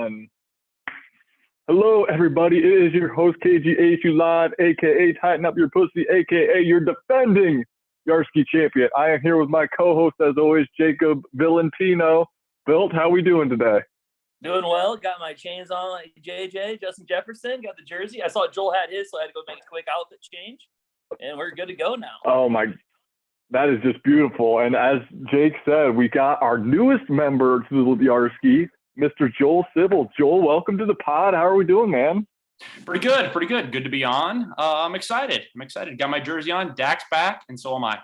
1. Hello, everybody. It is your host, KGHU Live, a.k.a. Tighten Up Your Pussy, a.k.a. your defending YarskCap champion. I am here with my co-host, as always, Jacob Valentino. Bilt, how we doing today? Doing well. Got my chains on like JJ, Justin Jefferson. Got the jersey. I saw Joel had his, so I had to go make a quick outfit change. And we're good to go now. Oh, my. That is just beautiful. And as Jake said, we got our newest member to the YarskCap, Mr. Joel Sybil. Joel, welcome to the pod. How are we doing, man? Pretty good. Good to be on. I'm excited. Got my jersey on. Dak's back, and so am I.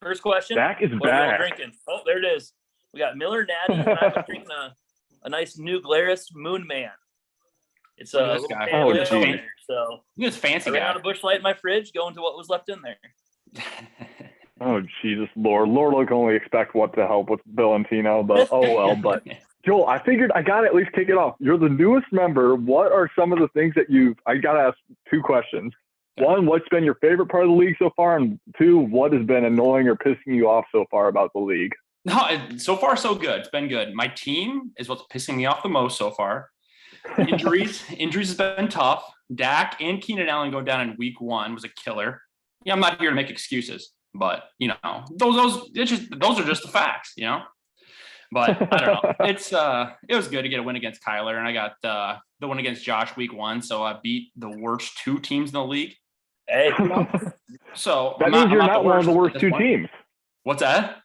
First question. Dak is what back. Are we all drinking? Oh, there it is. We got Miller Natty, and I'm drinking a nice New Glarus Moon Man. It's a little guy. pale ale geez. in there, so He's fancy I ran guy. out of Busch Light in my fridge, going to what was left in there. Oh, Jesus, Lord. Lord can only expect what to help with Valentino, but oh well. But Joel, I figured I got to at least kick it off. You're the newest member. What are some of the things that I got to ask two questions. One, what's been your favorite part of the league so far? And two, what has been annoying or pissing you off so far about the league? No, so far so good. It's been good. My team is what's pissing me off the most so far. Injuries has been tough. Dak and Keenan Allen go down in week 1 was a killer. Yeah, I'm not here to make excuses, but those are just the facts, But I don't know. It was good to get a win against Kyler, and I got the one against Josh week 1, so I beat the worst 2 teams in the league. Hey, So that means you're not one of the worst 2 teams. What's that?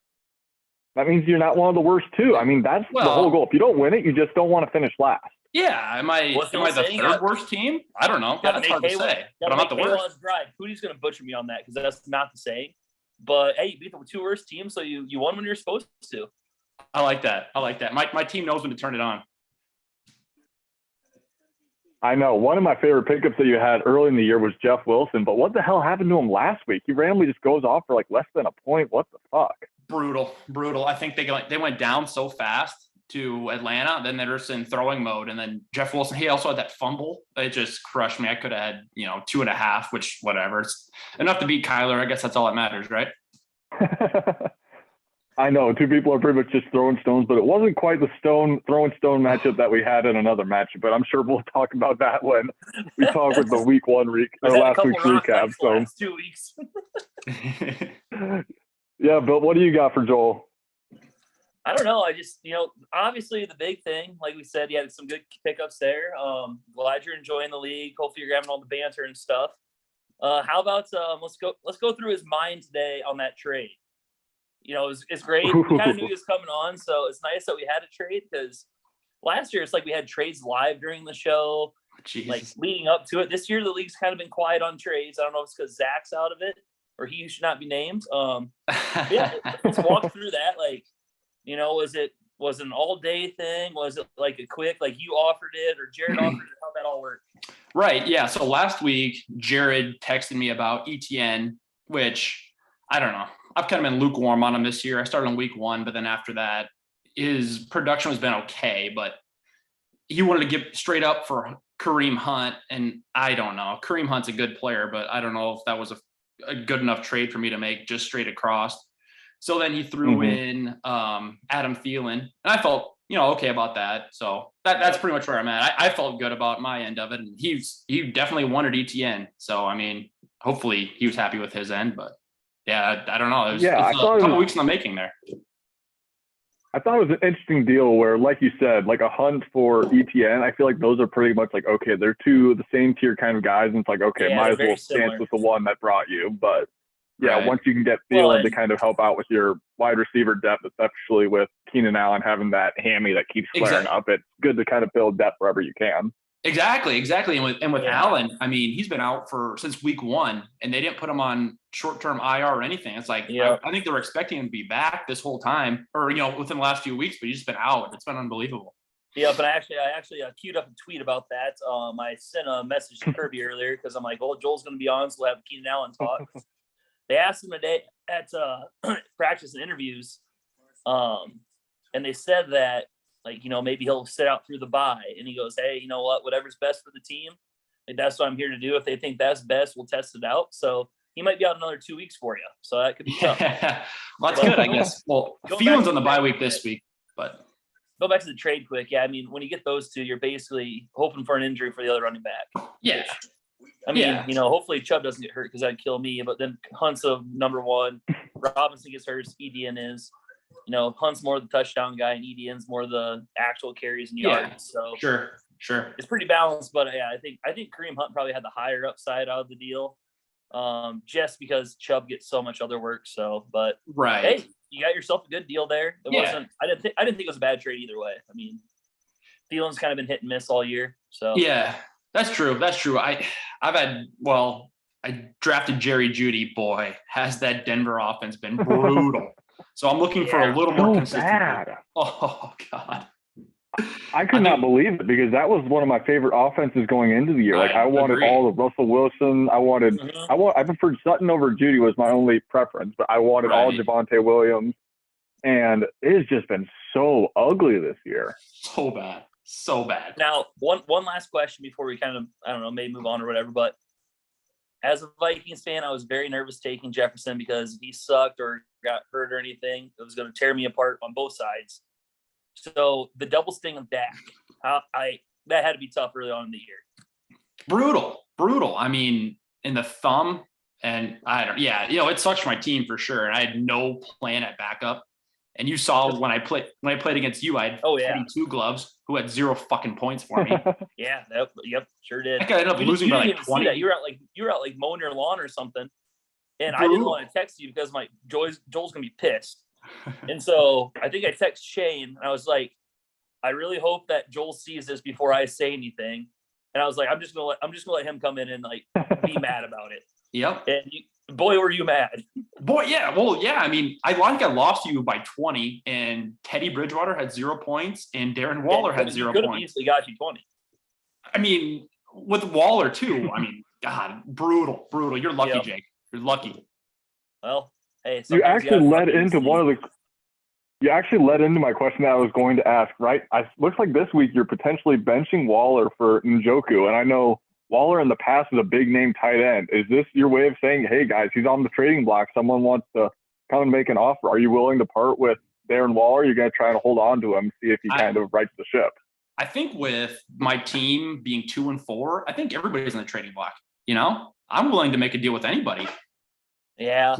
That means you're not one of the worst 2. I mean, that's the whole goal. If you don't win it, you just don't want to finish last. Yeah, am I the third worst team? I don't know. That's hard to say. But I'm not the worst. Cootie's going to butcher me on that because that's not the saying. But hey, you beat the 2 worst teams, so you won when you're supposed to. I like that. My team knows when to turn it on. I know. One of my favorite pickups that you had early in the year was Jeff Wilson, but what the hell happened to him last week? He randomly just goes off for like less than a point. What the fuck? Brutal. I think they went down so fast to Atlanta, then they're just in throwing mode, and then Jeff Wilson, he also had that fumble. It just crushed me. I could have had 2.5, which whatever. It's enough to beat Kyler. I guess that's all that matters, right? I know 2 people are pretty much just throwing stones, but it wasn't quite the throwing stone matchup that we had in another matchup. But I'm sure we'll talk about that when we talk with the week 1 last week's recap. So last 2 weeks. Yeah, Bill, what do you got for Joel? I don't know. I just, obviously the big thing, like we said, you had some good pickups there. Glad you're enjoying the league. Hopefully you're having all the banter and stuff. How about let's go through his mind today on that trade. It's great. We kind of knew he was coming on, so it's nice that we had a trade because last year it's like we had trades live during the show, like leading up to it. This year the league's kind of been quiet on trades. I don't know if it's because Zach's out of it or he should not be named. Yeah, let's walk through that. Was it an all-day thing? Was it like a quick, like you offered it or Jared offered it? How'd that all work? Right, yeah. So last week, Jared texted me about ETN, which I don't know. I've kind of been lukewarm on him this year. I started on week 1, but then after that, his production has been okay, but he wanted to give straight up for Kareem Hunt, and I don't know. Kareem Hunt's a good player, but I don't know if that was a good enough trade for me to make just straight across. So then he threw in Adam Thielen, and I felt, okay about that. So that's pretty much where I'm at. I felt good about my end of it, and he definitely wanted ETN. So, I mean, hopefully he was happy with his end, but yeah, I don't know. It was a couple weeks in the making there. I thought it was an interesting deal where, like you said, like a Hunt for ETN, I feel like those are pretty much like, okay, they're 2 of the same tier kind of guys, and it's like, okay, might as well chance with the one that brought you. But yeah, once you can get Thielen to kind of help out with your wide receiver depth, especially with Keenan Allen having that hammy that keeps flaring up, it's good to kind of build depth wherever you can. Exactly. And with Allen, I mean, he's been out since week 1, and they didn't put him on short-term IR or anything. It's like I think they were expecting him to be back this whole time, or within the last few weeks, but he's just been out. It's been unbelievable. Yeah, but I actually queued up a tweet about that. I sent a message to Kirby earlier because I'm like, oh, Joel's going to be on, so we'll have Keenan Allen talk. They asked him today at practice and interviews, and they said that, maybe he'll sit out through the bye. And he goes, hey, you know what? Whatever's best for the team, that's what I'm here to do. If they think that's best, we'll test it out. So he might be out another 2 weeks for you. So that could be tough. Well, that's good, I guess. Well, Thielen's on the bye week this week, but go back to the trade quick. Yeah, I mean, when you get those two, you're basically hoping for an injury for the other running back. Yeah. I mean, hopefully Chubb doesn't get hurt because that'd kill me. But then Hunt's a number one. Robinson gets hurt. Etienne is. Hunt's more the touchdown guy, and Etienne's more the actual carries and yards. So sure, it's pretty balanced. But yeah, I think Kareem Hunt probably had the higher upside out of the deal, just because Chubb gets so much other work. So, but hey, you got yourself a good deal there. It wasn't. I didn't think it was a bad trade either way. I mean, Thielen's kind of been hit and miss all year. So yeah, that's true. I drafted Jerry Jeudy. Boy, has that Denver offense been brutal. So I'm looking for a little more consistency. Bad. Oh God. I could not believe it because that was one of my favorite offenses going into the year. Like I wanted all of Russell Wilson. I preferred Sutton over Jeudy was my only preference, but I wanted all Javonte Williams. And it has just been so ugly this year. So bad. Now, one last question before we kind of, I don't know, maybe move on or whatever, but as a Vikings fan, I was very nervous taking Jefferson because if he sucked or got hurt or anything, it was going to tear me apart on both sides. So the double sting of Dak, that had to be tough early on in the year. Brutal. I mean, in the thumb, and it sucks for my team for sure. And I had no plan at backup. And you saw when I played against you, I had 2 gloves who had 0 fucking points for me. Yeah, yep, sure did. I ended up losing by like 20. You were out like mowing your lawn or something, and I didn't want to text you because Joel's gonna be pissed. And so I think I text Shane, and I was like, I really hope that Joel sees this before I say anything. And I was like, I'm just gonna let him come in and like be mad about it. Yep. And boy, were you mad. Boy, yeah. Well, yeah. I mean, I lost to you by 20, and Teddy Bridgewater had 0 points, and Darren Waller had 0 points. Could have easily got you 20. I mean, with Waller too. I mean, God, brutal. You're lucky, Jake. You're lucky. Well, hey, you actually led into my question that I was going to ask, right? Looks like this week you're potentially benching Waller for Njoku, and I know Waller in the past is a big name tight end. Is this your way of saying, hey guys, he's on the trading block, someone wants to come and make an offer? Are you willing to part with Darren Waller? You're going to try to hold on to him, see if he kind of rights the ship? I think with my team being 2-4, I think everybody's in the trading block. I'm willing to make a deal with anybody. Yeah.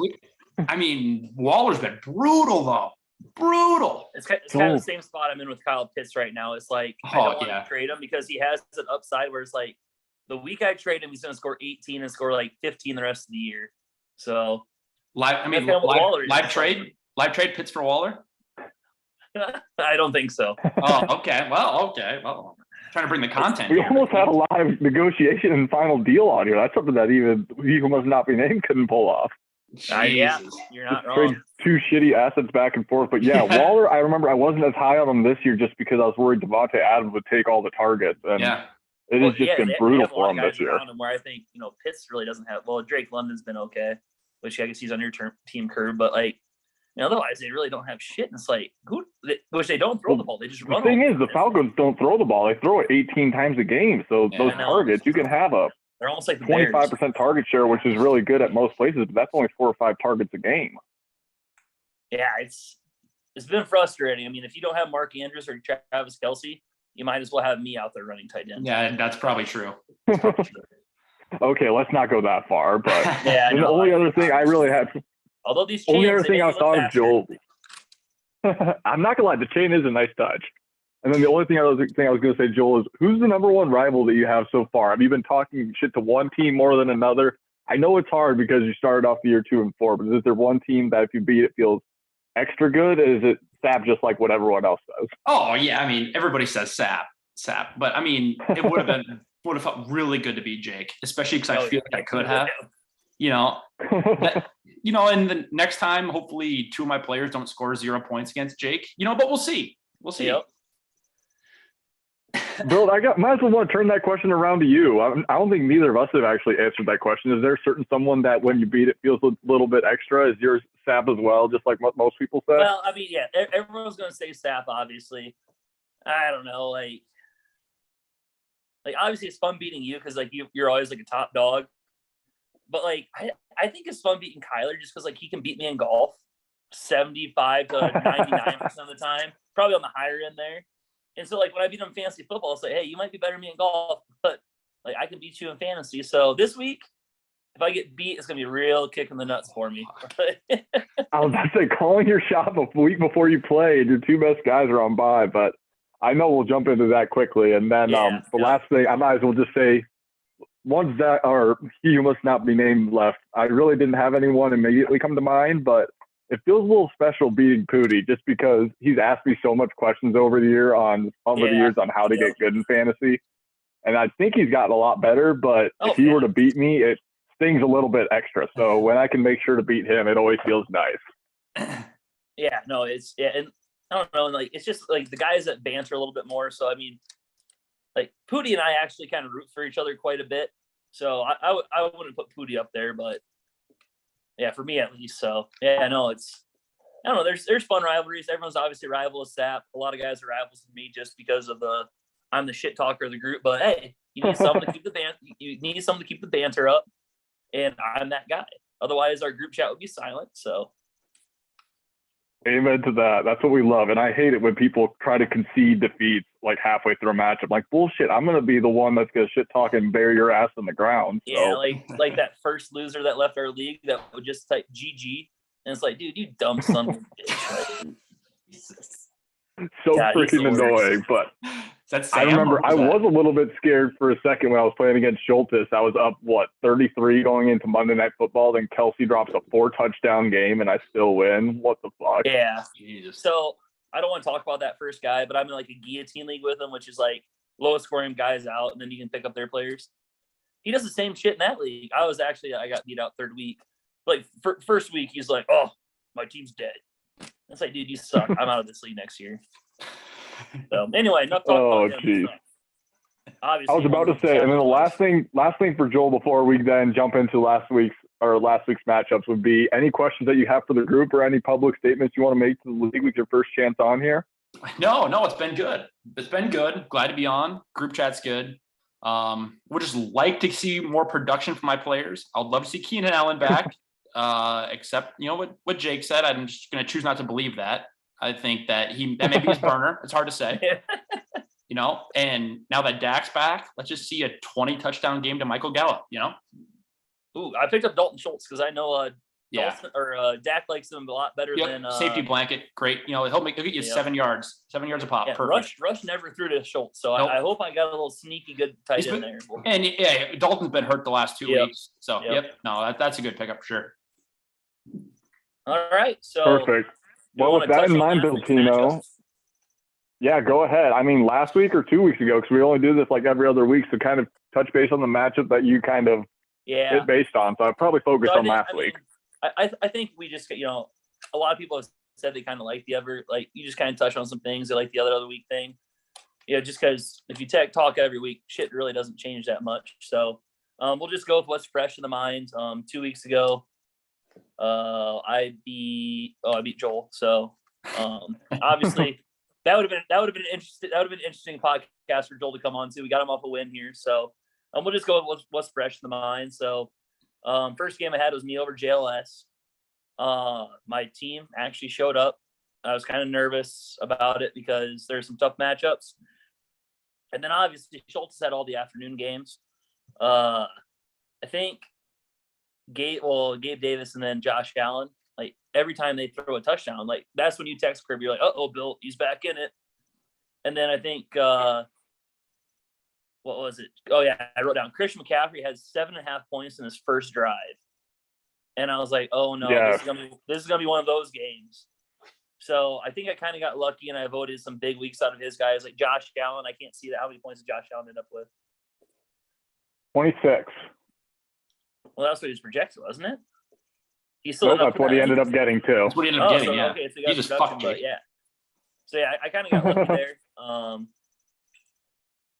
I mean, Waller's been brutal though. Brutal. It's kind of the same spot I'm in with Kyle Pitts right now. It's like I don't want to trade him because he has an upside where it's like the week I trade him, he's going to score 18 and score like 15 the rest of the year. So live trade Pitts for Waller. I don't think so. Oh, okay. Well, trying to bring the content. We almost had a live negotiation and final deal on here. That's something that even he who must not be named couldn't pull off. Yeah, you're not wrong. Trade 2 shitty assets back and forth. But yeah, Waller, I remember I wasn't as high on him this year just because I was worried Devontae Adams would take all the targets. And it has just been brutal for him this year. Where I think, Pitts really doesn't have, Drake London's been okay, which I guess he's on your team curve, but like, otherwise they really don't have shit. And it's like, which they don't throw the ball. They just run. The thing is, the Falcons don't throw the ball. They throw it 18 times a game. So those targets, you can have they're almost like the 25% target share, which is really good at most places, but that's only 4 or 5 targets a game. Yeah, it's been frustrating. I mean, if you don't have Mark Andrews or Travis Kelce, you might as well have me out there running tight end. Yeah, that's probably true. Okay, let's not go that far. But the only other thing I really had, although these only other thing I thought of, Joel, I'm not gonna lie, the chain is a nice touch. And then the only thing I was going to say, Joel, is who's the number one rival that you have so far? Have you been talking shit to one team more than another? I know it's hard because you started off the year 2-4, but is there one team that if you beat it feels extra good? Is it Sap just like what everyone else says? Oh yeah, I mean everybody says Sap, but I mean it would have felt really good to beat Jake, especially because I feel like I could have. And the next time, hopefully 2 of my players don't score 0 points against Jake. But we'll see. Yep. Bill, might as well want to turn that question around to you. I don't think neither of us have actually answered that question. Is there someone that when you beat it feels a little bit extra? Is yours Sap as well, just like what most people say? Well, I mean, yeah, everyone's going to say Sap, obviously. I don't know, like obviously it's fun beating you because like you're always like a top dog. But like I think it's fun beating Kyler just because like he can beat me in golf 75 to 99% of the time. probably on the higher end there. And so, like, when I beat him in fantasy football, I'll say, hey, you might be better than me in golf, but, like, I can beat you in fantasy. So this week, if I get beat, it's going to be a real kick in the nuts for me. I was about to say, calling your shot a week before you play, your two best guys are on bye, but I know we'll jump into that quickly. And then the last thing, I might as well just say, once that, or he who must not be named left, I really didn't have anyone immediately come to mind, but it feels a little special beating Pooty just because he's asked me so much questions over the years on how to get good in fantasy. And I think he's gotten a lot better, but if he were to beat me, it stings a little bit extra. So when I can make sure to beat him, it always feels nice. Yeah, no, and I don't know, like, it's just like the guys that banter a little bit more. So, I mean, like, Pooty and I actually kind of root for each other quite a bit. So I wouldn't put Pooty up there, but yeah, for me at least. So yeah, I know I don't know. There's fun rivalries. Everyone's obviously rival with Sap. A lot of guys are rivals with me just because of I'm the shit talker of the group. But hey, you need someone to keep the banter up, and I'm that guy. Otherwise, our group chat would be silent. So. Amen to that. That's what we love. And I hate it when people try to concede defeats like halfway through a match. I'm like, bullshit. I'm going to be the one that's going to shit talk and bury your ass in the ground. So. Yeah, like that first loser that left our league that would just type GG. And it's like, dude, you dumb son of a bitch. Jesus. So freaking annoying. But I remember I was a little bit scared for a second when I was playing against Schultes. I was up, 33 going into Monday Night Football. Then Kelsey drops a 4-touchdown game, and I still win. What the fuck? Yeah. Jesus. So I don't want to talk about that first guy, but I'm in like a guillotine league with him, which is like lowest scoring guys out, and then you can pick up their players. He does the same shit in that league. I got beat out third week. Like, first week, he's like, oh, my team's dead. It's like, dude, you suck. I'm out of this league next year. So anyway, enough talking about him. Obviously, I was about to say, and then the last thing for Joel before we then jump into last week's matchups would be any questions that you have for the group or any public statements you want to make to the league with your first chance on here. No, it's been good. It's been good. Glad to be on. Group chat's good. Would just like to see more production from my players. I'd love to see Keenan Allen back. Except, what Jake said, I'm just going to choose not to believe that. I think that may be his burner. It's hard to say, and now that Dak's back, let's just see a 20 touchdown game to Michael Gallup, Ooh, I picked up Dalton Schultz because I know Dak likes him a lot better than safety blanket. Great. He'll get you 7 yards a pop. Perfect. Rush never threw to Schultz. So nope. I hope I got a little sneaky good tight end there. And Dalton's been hurt the last 2 weeks. So no, that's a good pickup for sure. All right. So perfect. Well, with that in mind, Biltino, yeah, go ahead. I mean, last week or 2 weeks ago, because we only do this like every other week, so kind of touch base on the matchup that you kind of hit based on. So I'd probably focus on last week. I think we just, a lot of people have said they kind of like you just kind of touch on some things. They like the other week thing. Just because if you talk every week, shit really doesn't change that much. So we'll just go with what's fresh in the mind. 2 weeks ago, I beat Joel. So obviously that would have been an interesting podcast for Joel to come on to. We got him off a win here. So we'll just go with what's fresh in the mind. So first game I had was me over JLS. My team actually showed up. I was kind of nervous about it because there's some tough matchups. And then obviously Schultz had all the afternoon games. I think Gabe Davis and then Josh Allen, like every time they throw a touchdown, like that's when you text Kirby, you're like, uh-oh, Bill, he's back in it. And then I think what was it? Oh yeah, I wrote down Christian McCaffrey has 7.5 points in his first drive. And I was like, oh no, this is gonna be one of those games. So I think I kind of got lucky and I voted some big weeks out of his guys, like Josh Allen. I can't see that. How many points did Josh Allen end up with? 26. Well, that's what he was projected, wasn't it? That's what he ended up getting too. That's what he ended up getting. Yeah. Okay, so he just fucked me. Yeah. So yeah, I kind of got lucky there.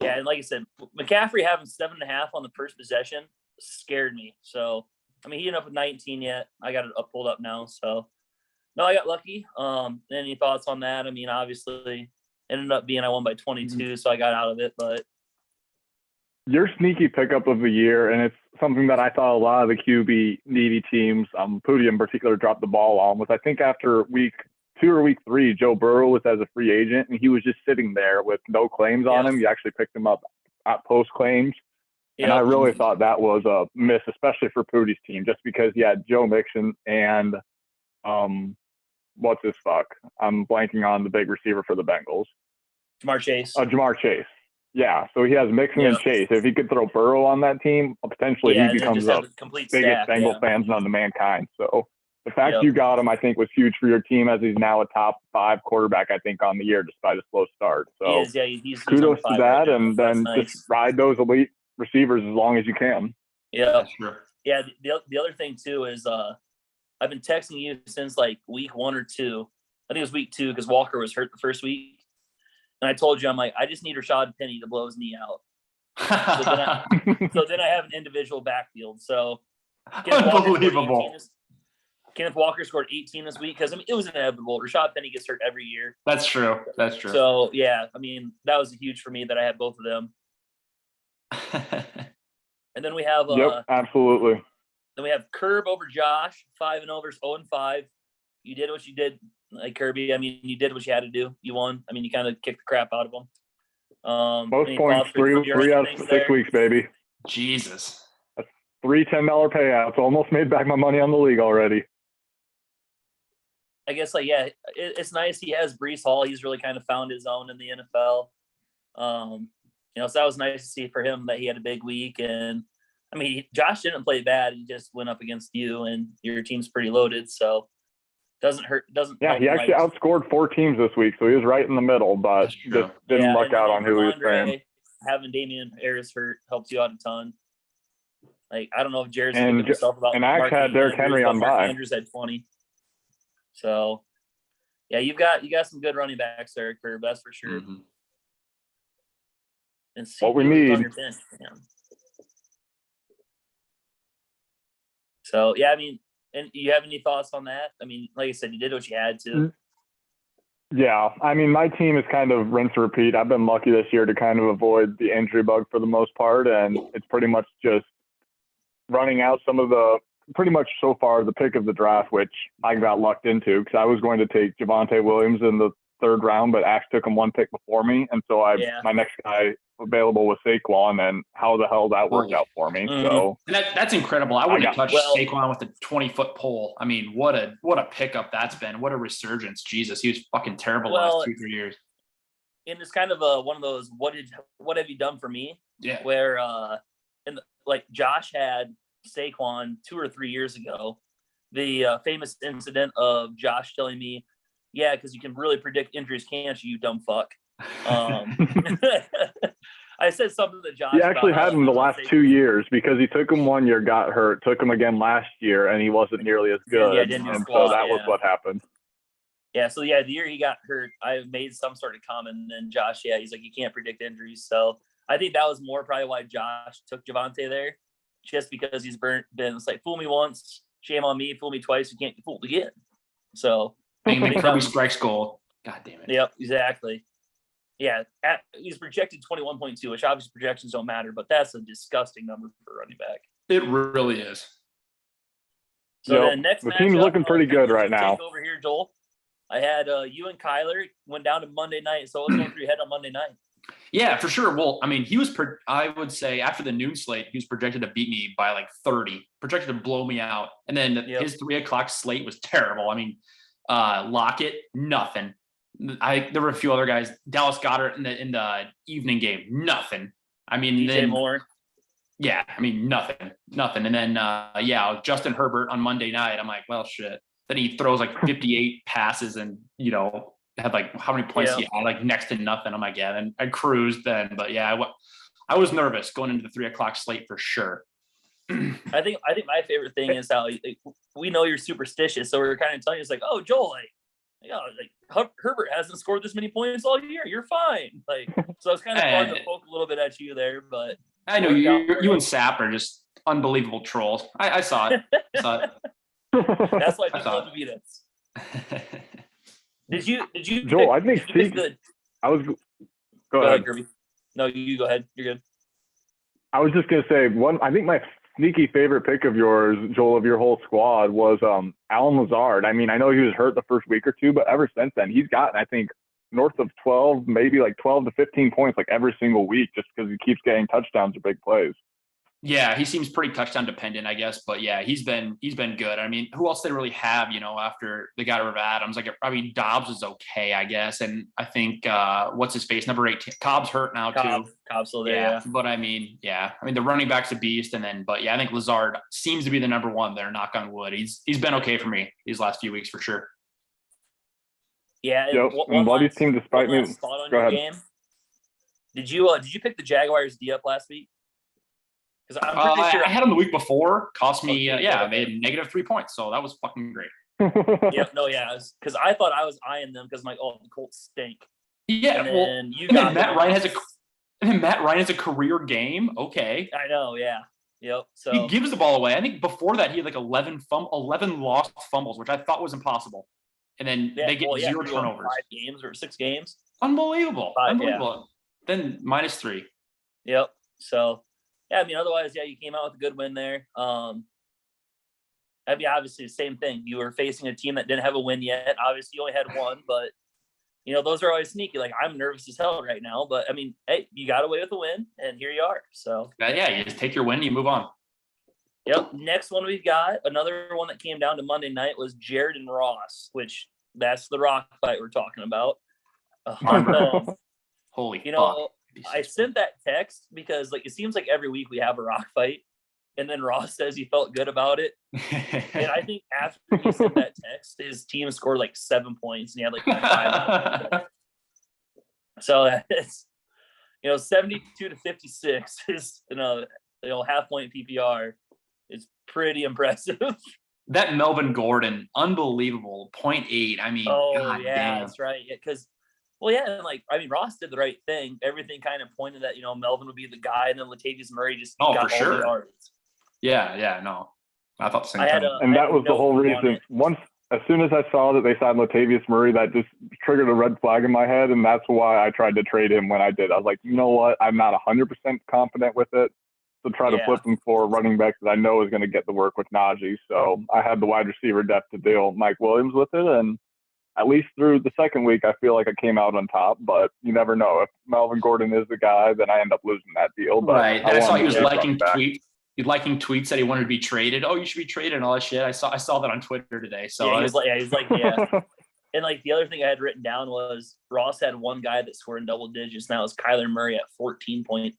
Yeah, and like I said, McCaffrey having 7.5 on the first possession scared me. So I mean, he ended up with 19 yet. I got it pulled up now. So no, I got lucky. Any thoughts on that? I mean, obviously, ended up being I won by 22, so I got out of it. But your sneaky pickup of the year, and it's something that I thought a lot of the QB needy teams, Pooty in particular, dropped the ball on, was I think after week 2 or week 3, Joe Burrow was as a free agent, and he was just sitting there with no claims on him. You actually picked him up at post claims. And I really thought that was a miss, especially for Pootie's team, just because he had Joe Mixon and what's his fuck? I'm blanking on the big receiver for the Bengals. Jamar Chase. Jamar Chase. Yeah, so he has Mixon and Chase. If he could throw Burrow on that team, potentially he becomes the biggest Bengal fans known to mankind. So the fact you got him, I think, was huge for your team, as he's now a top 5 quarterback, I think, on the year, despite a slow start. So he's kudos to that, and then nice. just ride those elite receivers as long as you can. Yeah, sure. Yeah, the other thing, too, is I've been texting you since, like, week 1 or 2. I think it was week 2 because Walker was hurt the first week. And I told you, I'm like, I just need Rashad Penny to blow his knee out. So then I have an individual backfield. So unbelievable. Kenneth Walker scored 18 this week because, I mean, it was inevitable. Rashad Penny gets hurt every year. That's true. So, yeah, I mean, that was huge for me that I had both of them. And then we have absolutely. Then we have Curb over Josh, 5-0 versus 0-5. You did what you did, like Kirby. I mean, you did what you had to do. You won. I mean, you kind of kicked the crap out of them. Most points, 3 out of 6 weeks, baby. Jesus. That's 3 $10 payouts. Almost made back my money on the league already. I guess, like, yeah, it's nice. He has Breece Hall. He's really kind of found his own in the NFL. You know, so that was nice to see for him that he had a big week. And I mean, Josh didn't play bad. He just went up against you, and your team's pretty loaded. So doesn't hurt. Yeah, he actually outscored 4 teams this week, so he was right in the middle, but just didn't luck out on who he was playing. Having Damian Harris hurt helps you out a ton. Like, I don't know if Jared's thinking himself about. And Axe had Derrick Henry on bye. Andrews had 20. So, yeah, you got some good running backs there, Curb. That's for sure. Mm-hmm. And what we need. So, yeah, I mean, and you have any thoughts on that? I mean, like I said, you did what you had to. Yeah, I mean, my team is kind of rinse and repeat. I've been lucky this year to kind of avoid the injury bug for the most part, and it's pretty much just running out some of the pretty much so far the pick of the draft, which I got lucked into because I was going to take Javonte Williams in the 3rd round, but Ash took him 1 pick before me, and so my next guy available was Saquon, and how the hell that worked out for me. So and that's incredible. I wouldn't have touched Saquon with a 20-foot pole. I mean, what a pickup that's been. What a resurgence. Jesus, he was fucking terrible the last 2-3 years. And it's kind of one of those what have you done for me? Yeah. Where like Josh had Saquon 2 or 3 years ago. The famous incident of Josh telling me, "Yeah, because you can really predict injuries, can't you dumb fuck?" I said something to Josh. He actually had him the last 2 years because he took him 1 year, got hurt, took him again last year, and he wasn't nearly as good. Yeah, so that was what happened. Yeah, so the year he got hurt, I made some sort of comment, and then Josh, he's like, you can't predict injuries. So I think that was more probably why Josh took Javonte there, just because he's been it's like, fool me once, shame on me, fool me twice, you can't get fooled again. So Kirby strikes gold. God damn it. Yep, exactly. Yeah, he's projected 21.2, which obviously projections don't matter, but that's a disgusting number for a running back. It really is. So then next the team's looking pretty good right now. Over here, Joel. I had you and Kyler went down to Monday night, so let's go through your head on Monday night. Yeah, for sure. Well, I mean, he was, I would say after the noon slate, he was projected to beat me by like 30, projected to blow me out. And then his 3 o'clock slate was terrible. I mean, Lockett, nothing. There were a few other guys. Dallas Goedert in the evening game, nothing. I mean, DJ Moore. Yeah, I mean, nothing. And then, Justin Herbert on Monday night. I'm like, well, shit. Then he throws like 58 passes and, had like how many points he had, like next to nothing. I'm like, and I cruised then. But yeah, I was nervous going into the 3 o'clock slate for sure. I think my favorite thing is how we know you're superstitious. So we're kind of telling you, it's like, oh, Joel, Herbert hasn't scored this many points all year. You're fine. So it's kind of fun to poke a little bit at you there, but I know you and Sapp are just unbelievable trolls. I saw it. That's why people love to beat us. Did you Joel? I think I was. Go ahead, Kirby. No, you go ahead. You're good. I was just gonna say I think my sneaky favorite pick of yours, Joel, of your whole squad was Alan Lazard. I mean, I know he was hurt the first week or two, but ever since then, he's gotten, I think, north of 12, maybe like 12 to 15 points like every single week just because he keeps getting touchdowns or big plays. Yeah, he seems pretty touchdown dependent, I guess. But yeah, he's been good. I mean, who else they really have, after they got rid of Adams? Like, I mean, Dobbs is okay, I guess. And I think what's his face? Number 18. Cobb's hurt now too. Cobb's still there, yeah. But I mean, the running back's a beast. But I think Lazard seems to be the number one there, knock on wood. He's been okay for me these last few weeks for sure. Yeah. Yep. And Buddy's team, despite me. Go ahead. Game. Did you pick the Jaguars D up last week? Because I'm pretty sure I had them the week before. Cost me, they had -3 points, so that was fucking great. Because I thought I was eyeing them because the Colts stink. Yeah, and then Matt Ryan has a career game. Okay, I know. Yeah, yep. So he gives the ball away. I think before that he had like 11 lost fumbles, which I thought was impossible. And then they get 0 turnovers. 5 games or 6 games. Unbelievable. 5, Unbelievable. Yeah. Then -3. Yep. So. Yeah, I mean, otherwise, you came out with a good win there. Obviously the same thing. You were facing a team that didn't have a win yet. Obviously, you only had one, but those are always sneaky. Like, I'm nervous as hell right now, but I mean, hey, you got away with a win, and here you are. So you just take your win, and you move on. Yep. Next one we've got, another one that came down to Monday night was Jared and Ross, which that's the rock fight we're talking about. Holy fuck. I sent that text because it seems like every week we have a rock fight, and then Ross says he felt good about it. And I think after he sent that text, his team scored 7 points, and he had 5. So it's 72 to 56 is half point PPR is pretty impressive. That Melvin Gordon, unbelievable 0.8. I mean, God damn. That's right. Yeah, because. Well, yeah, and Ross did the right thing. Everything kind of pointed that Melvin would be the guy, and then Latavius Murray just got all the yards. Yeah, no, I thought the same thing. And that was the whole reason. As soon as I saw that they signed Latavius Murray, that just triggered a red flag in my head, and that's why I tried to trade him when I did. I was like, you know what? I'm not 100% confident with it, so try to flip him for running back that I know is going to get the work with Najee. So I had the wide receiver depth to deal Mike Williams with it, and at least through the second week, I feel like I came out on top, but you never know. If Melvin Gordon is the guy, then I end up losing that deal. But right. I saw he was liking tweets. He's liking tweets that he wanted to be traded. Oh, you should be traded and all that shit. I saw that on Twitter today. So he's like. And the other thing I had written down was Ross had one guy that scored in double digits. Now it's Kyler Murray at 14.8.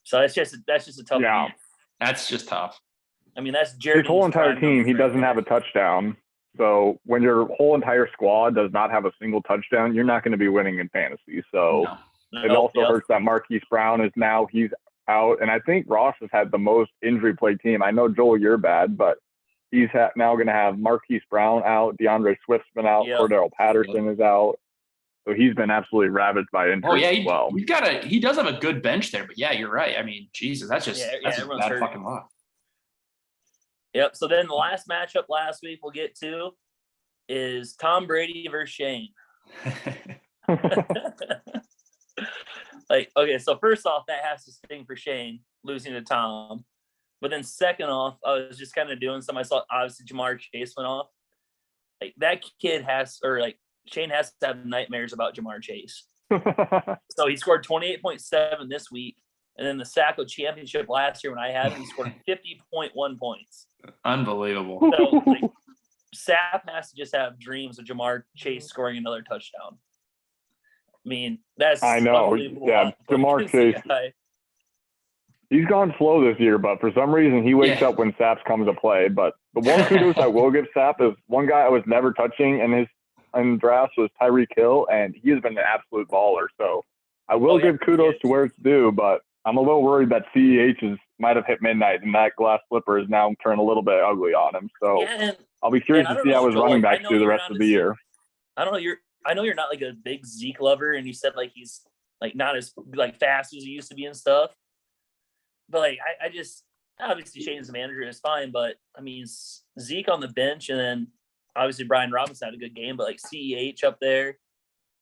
So that's just a tough. Yeah, game. That's just tough. I mean, that's Jared. His whole entire team, he doesn't have a touchdown. So when your whole entire squad does not have a single touchdown, you're not going to be winning in fantasy. So it also hurts that Marquise Brown he's out. And I think Ross has had the most injury play team. I know, Joel, you're bad, but he's now going to have Marquise Brown out. DeAndre Swift's been out. Cordell Patterson is out. So he's been absolutely ravaged by injuries as well. He does have a good bench there, but yeah, you're right. I mean, Jesus, that's just bad fucking luck. Yep. So then the last matchup last week we'll get to is Tom Brady versus Shane. Okay, so first off, that has to sting for Shane losing to Tom. But then second off, I was just kind of doing something. I saw obviously Jamar Chase went off. That kid Shane has to have nightmares about Jamar Chase. So he scored 28.7 this week. And then the Sacco Championship last year when I had him, he scored 50.1 points. Unbelievable. So, Sapp has to just have dreams of Jamar Chase scoring another touchdown. I mean, that's I know. Yeah, Jamar Chase. He's gone slow this year, but for some reason he wakes up when Sapp comes to play. But the one kudos I will give Sapp is one guy I was never touching in drafts was Tyreek Hill, and he has been an absolute baller. So I will give kudos to where it's due, but I'm a little worried that CEH might have hit midnight, and that glass slipper is now turned a little bit ugly on him. So I'll be curious to see how his running backs do the rest of the year. I don't know. I know you're not a big Zeke lover, and you said he's not as fast as he used to be and stuff. But I just obviously Shane's the manager is fine, but I mean Zeke on the bench, and then obviously Brian Robinson had a good game, but CEH up there,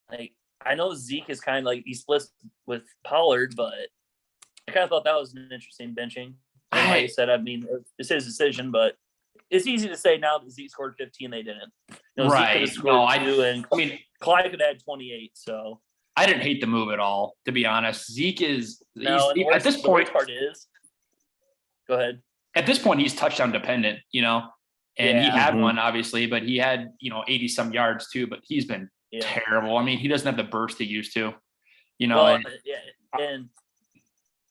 I know Zeke is kind of he splits with Pollard, but I kind of thought that was an interesting benching. And like I said, I mean, it's his decision, but it's easy to say now that Zeke scored 15, they didn't. Right. Zeke could have scored 2, and I mean, Clyde could have had 28. So I didn't hate the move at all, to be honest. Zeke is at this point. The worst part is, go ahead. At this point, he's touchdown dependent, and he had one obviously, but he had 80 some yards too. But he's been terrible. I mean, he doesn't have the burst he used to. And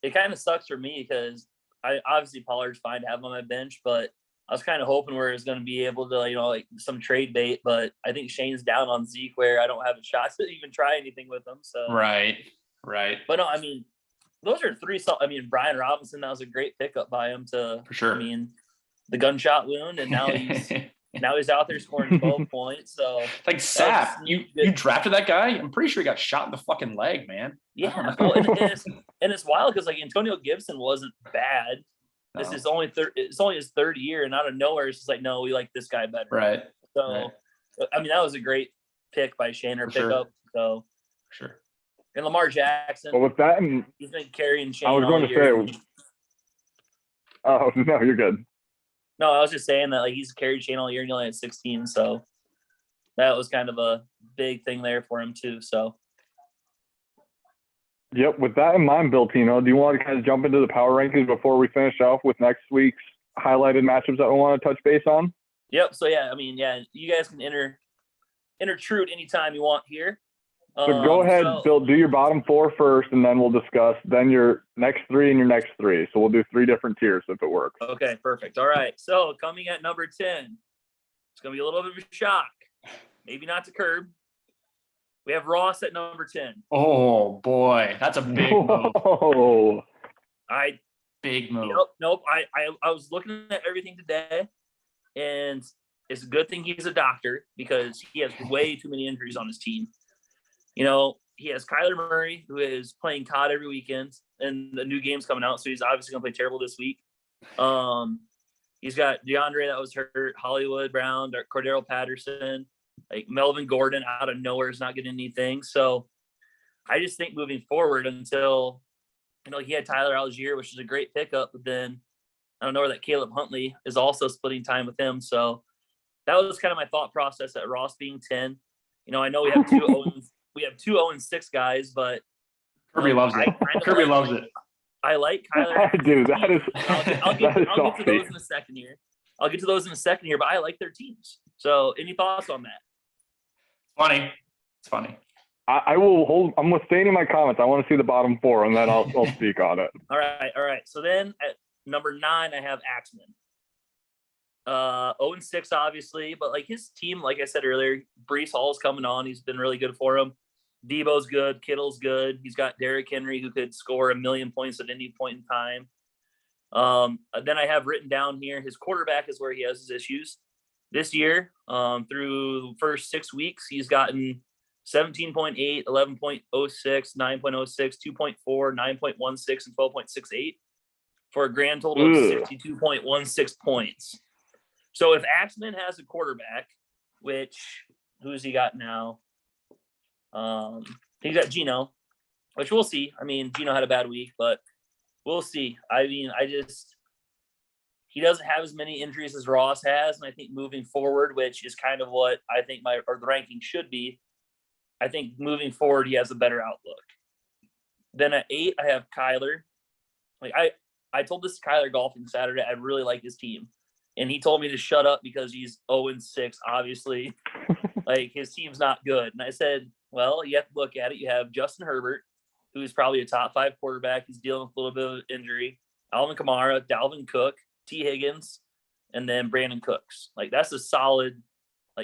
it kind of sucks for me because I obviously Pollard's fine to have him on my bench, but I was kind of hoping where it's going to be able to, like some trade bait, but I think Shane's down on Zeke where I don't have a shot to even try anything with him. So right. But no, I mean, those are 3. I mean, Brian Robinson, that was a great pickup by him for sure. I mean, the gunshot wound, and now he's out there scoring 12 points. So like Sapp, you drafted that guy. I'm pretty sure he got shot in the fucking leg, man. Yeah, well, and it's wild because like Antonio Gibson wasn't bad. No. This is it's only his 3rd year, and out of nowhere, it's just like, no, we like this guy better. Right. So, I mean, that was a great pick by Shane or pickup. So, sure. And Lamar Jackson. Well, with that, he's been carrying Shane. I was going to say. Oh no, you're good. No, I was just saying that like he's carried Shane all year, and he only had 16, so that was kind of a big thing there for him too. So. Yep. With that in mind, Bill Tino, do you want to kind of jump into the power rankings before we finish off with next week's highlighted matchups that we want to touch base on? Yep. So you guys can intrude anytime you want here. So go ahead, Bill. Do your bottom 4 first, and then we'll discuss. Then your next 3 and your next 3. So we'll do 3 different tiers if it works. Okay. Perfect. All right. So coming at number 10, it's gonna be a little bit of a shock. Maybe not to Curb. We have Ross at number 10. Oh boy, that's a big move. Big move. Nope. I was looking at everything today, and it's a good thing he's a doctor because he has way too many injuries on his team. He has Kyler Murray, who is playing COD every weekend, and the new game's coming out, so he's obviously gonna play terrible this week. He's got DeAndre that was hurt, Hollywood Brown, Cordero Patterson. Like Melvin Gordon out of nowhere is not getting anything. So I just think moving forward until, he had Tyler Algier, which is a great pickup, but then I don't know where that Caleb Huntley is also splitting time with him. So that was kind of my thought process at Ross being 10. I know we have 2 0-6 guys, but Kirby loves it. Kirby loves it. I like Kyler. I do. That is. I'll get to those in a second here. But I like their teams. So any thoughts on that? It's funny. I will hold. I'm sustaining my comments. I want to see the bottom 4, and then I'll speak on it. All right. So then at number 9, I have Axman. 0-6, obviously, but like his team, like I said earlier, Breece Hall's coming on. He's been really good for him. Debo's good. Kittle's good. He's got Derrick Henry, who could score 1,000,000 points at any point in time. Then I have written down here, his quarterback is where he has his issues. This year, through the first 6 weeks, he's gotten 17.8, 11.06, 9.06, 2.4, 9.16, and 12.68 for a grand total of 62.16 points. So if Axman has a quarterback, who's he got now? He's got Geno, which we'll see. I mean, Geno had a bad week, but we'll see. I mean, he doesn't have as many injuries as Ross has, and I think moving forward, which is kind of what I think the ranking should be, I think moving forward he has a better outlook. Then at 8, I have Kyler. Like I told this Kyler golfing Saturday, I really like his team, and he told me to shut up because he's 0-6. Obviously, like his team's not good, and I said, well, you have to look at it. You have Justin Herbert, who's probably a top 5 quarterback. He's dealing with a little bit of injury. Alvin Kamara, Dalvin Cook, T. Higgins, and then Brandon Cooks. Like that's a solid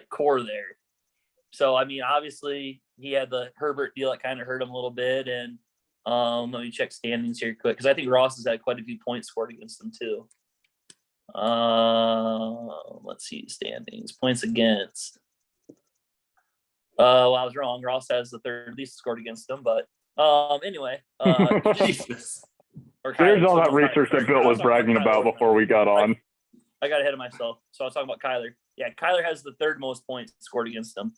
core there. So I mean, obviously he had the Herbert deal that kind of hurt him a little bit. And let me check standings here quick because I think Ross has had quite a few points scored against them too. Let's see standings. Points against. Well, I was wrong. Ross has the 3rd least scored against them, but anyway. Jesus. There's all that research that Bill was bragging about before we got on. I got ahead of myself. So I was talking about Kyler. Yeah, Kyler has the 3rd most points scored against them.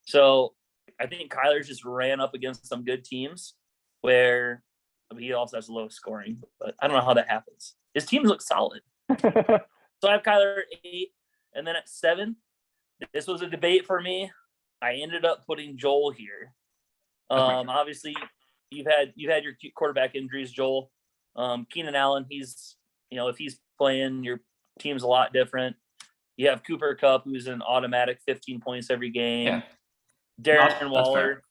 So I think Kyler just ran up against some good teams where he also has the lowest scoring. But I don't know how that happens. his teams look solid. So I have Kyler at 8, and then at 7, this was a debate for me. I ended up putting Joel here. Obviously, you've had your quarterback injuries, Joel. Keenan Allen, he's if he's playing, your team's a lot different. You have Cooper Kupp, who's an automatic 15 points every game. Yeah. Darren Waller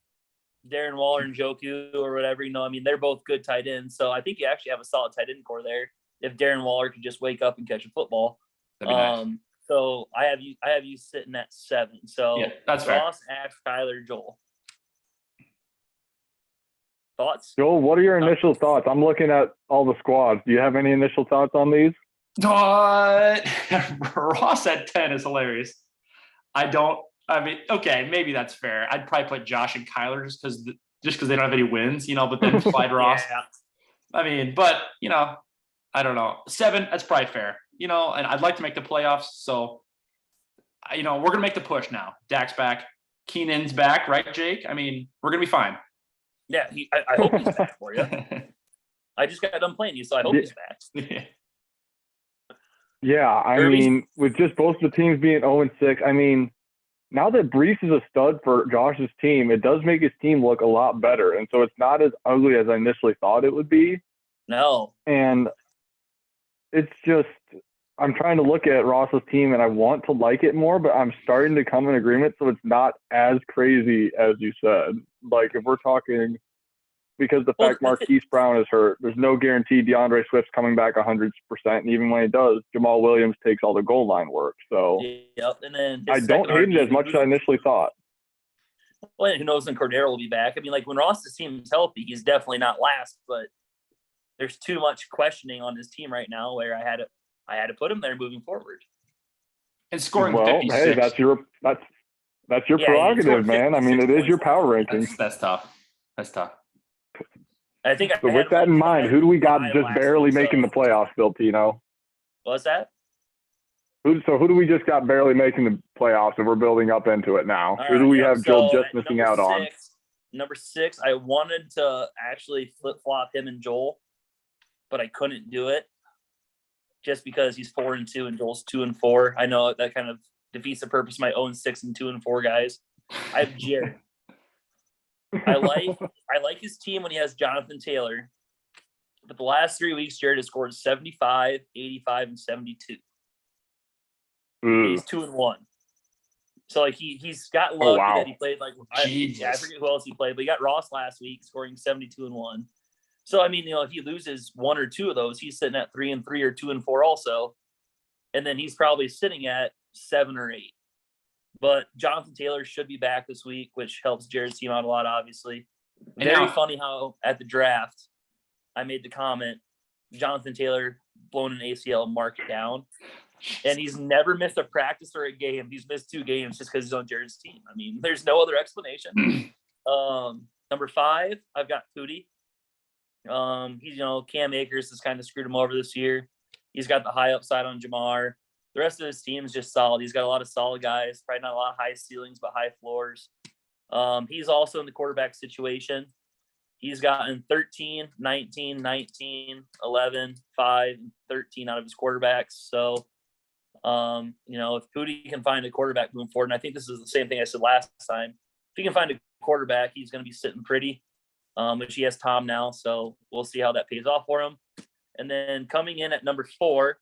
and Njoku or whatever. They're both good tight ends. So I think you actually have a solid tight end core there. If Darren Waller could just wake up and catch a football. That'd be nice. So I have you sitting at 7. So yeah, that's Ross, fair. Ash, Kyler, Joel. Thoughts? Joel, what are your initial thoughts? I'm looking at all the squads. Do you have any initial thoughts on these? Ross at 10 is hilarious. Okay, maybe that's fair. I'd probably put Josh and Kyler just because they don't have any wins, but then slide Ross. Yeah. But I don't know. 7, that's probably fair. And I'd like to make the playoffs. So, we're going to make the push now. Dak's back. Keenan's back, right, Jake? We're going to be fine. Yeah, I hope he's back for you. I just got done playing you, so I hope he's back. Yeah, with just both the teams being 0-6, now that Brees is a stud for Josh's team, it does make his team look a lot better. And so it's not as ugly as I initially thought it would be. No. And it's just, I'm trying to look at Ross's team and I want to like it more, but I'm starting to come in agreement so it's not as crazy as you said. Like if we're talking, because the fact Marquise Brown is hurt, there's no guarantee DeAndre Swift's coming back 100%. And even when he does, Jamal Williams takes all the goal line work. So and then I don't hate it as much as I initially thought. Well, who knows when Cordero will be back. When Ross's team is healthy, he's definitely not last, but there's too much questioning on his team right now where I had to put him there moving forward. And scoring 56. Hey, that's your prerogative, man. It is your power rankings. That's tough. I think. So with that in mind, who do we got just barely making the playoffs, Bill Tino? What's that? Who do we just got barely making the playoffs, and we're building up into it now? Who do we have Joel just missing out on? Number 6, I wanted to actually flip-flop him and Joel, but I couldn't do it just because he's 4-2 and Joel's 2-4. I know that kind of defeats the purpose of my own 6 and 2-4 guys. I have Jared. I like his team when he has Jonathan Taylor. But the last 3 weeks, Jared has scored 75, 85, and 72. He's 2-1. So he's got lucky that he played I forget who else he played, but he got Ross last week scoring 72-1. So if he loses 1 or 2 of those, he's sitting at 3-3 or 2-4 also, and then he's probably sitting at 7 or 8. But Jonathan Taylor should be back this week, which helps Jared's team out a lot, obviously. Very funny how at the draft I made the comment, Jonathan Taylor blown an ACL marked down. And he's never missed a practice or a game. He's missed 2 games just because he's on Jared's team. There's no other explanation. Number 5, I've got Pootie. He's Cam Akers has kind of screwed him over this year. He's got the high upside on Jamar. The rest of his team is just solid. He's got a lot of solid guys, probably not a lot of high ceilings, but high floors. He's also in the quarterback situation. He's gotten 13, 19, 19, 11, 5, and 13 out of his quarterbacks. So, if Pootie can find a quarterback moving forward, and I think this is the same thing I said last time, if he can find a quarterback, he's going to be sitting pretty, which he has Tom now. So we'll see how that pays off for him. And then coming in at number 4,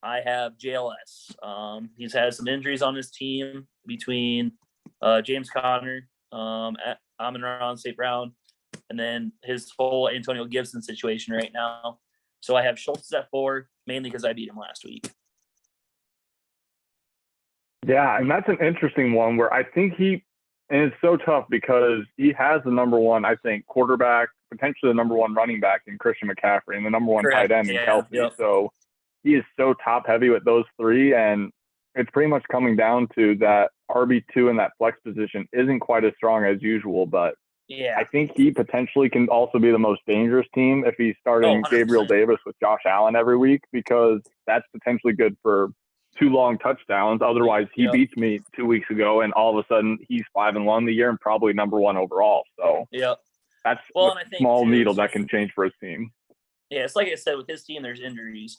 I have JLS. He's had some injuries on his team between James Conner, Amon-Ra St. Brown, and then his whole Antonio Gibson situation right now. So I have Schultz at 4, mainly because I beat him last week. Yeah, and that's an interesting one where I think and it's so tough because he has the number 1, I think, quarterback, potentially the number 1 running back in Christian McCaffrey and the number 1 tight end in Kelsey. Yep. So he is so top heavy with those 3, and it's pretty much coming down to that RB2 in that flex position isn't quite as strong as usual, but I think he potentially can also be the most dangerous team if he's starting Gabriel Davis with Josh Allen every week, because that's potentially good for 2 long touchdowns. Otherwise, he beats me 2 weeks ago, and all of a sudden he's 5-1 the year and probably number 1 overall. So that's a small needle that can change for his team. Yeah, it's like I said with his team, there's injuries.